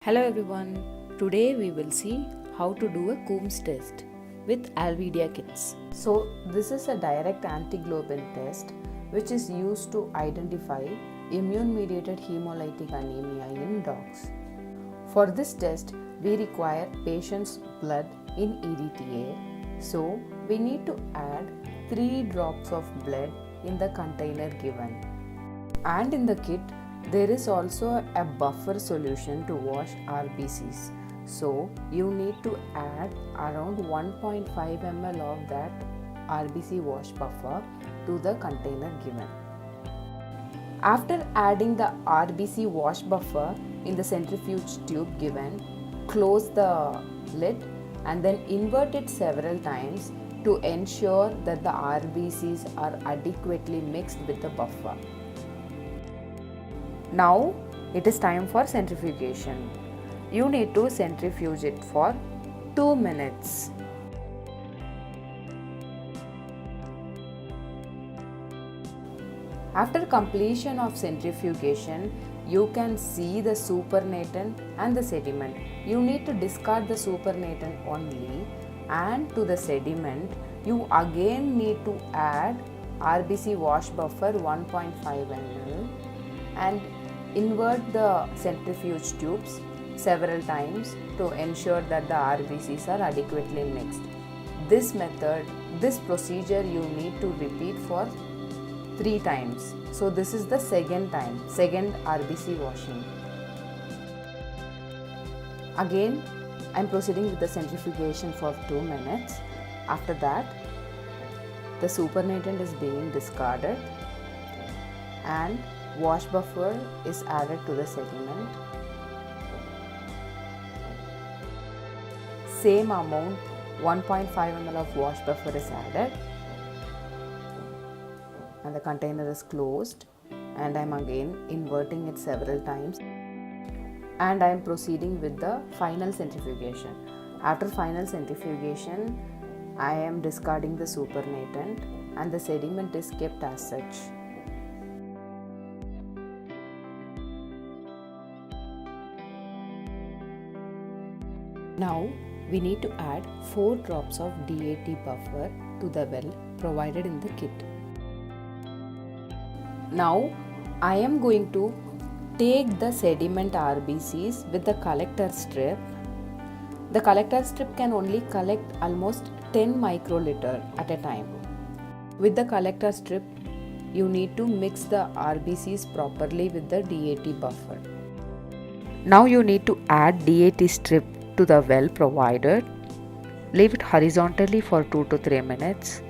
Hello everyone, today we will see how to do a Coombs test with Alvedia kits. So this is a direct antiglobin test which is used to identify immune mediated hemolytic anemia in dogs. For this test we require patient's blood in EDTA, so we need to add 3 drops of blood in the container given. And in the kit there is also a buffer solution to wash RBCs. So you need to add around 1.5 ml of that RBC wash buffer to the container given. After adding the RBC wash buffer in the centrifuge tube given, close the lid and then invert it several times to ensure that the RBCs are adequately mixed with the buffer. Now it is time for centrifugation. You need to centrifuge it for 2 minutes. After completion of centrifugation, you can see the supernatant and the sediment. You need to discard the supernatant only, and to the sediment you again need to add RBC wash buffer 1.5 ml and invert the centrifuge tubes several times to ensure that the RBCs are adequately mixed. This procedure you need to repeat for 3 times. So this is the second RBC washing. Again, I am proceeding with the centrifugation for 2 minutes. After that, the supernatant is being discarded and wash buffer is added to the sediment. Same amount, 1.5 ml of wash buffer is added and the container is closed, and I am again inverting it several times, and I am proceeding with the final centrifugation. After final centrifugation, I am discarding the supernatant and the sediment is kept as such. Now we need to add 4 drops of DAT buffer to the well provided in the kit. Now I am going to take the sediment RBCs with the collector strip. The collector strip can only collect almost 10 microliter at a time. With the collector strip, you need to mix the RBCs properly with the DAT buffer. Now you need to add DAT strip to the well provided. Leave it horizontally for 2 to 3 minutes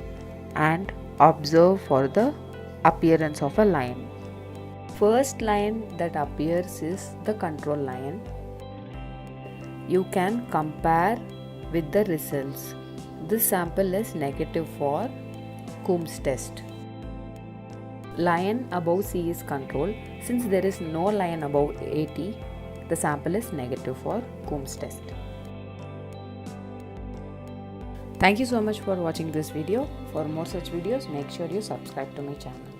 and observe for the appearance of a line. First line that appears is the control line. You can compare with the results. This sample is negative for Coombs test. Line above C is control. Since there is no line above 80, the sample is negative for Coombs test. Thank you so much for watching this video. For more such videos, make sure you subscribe to my channel.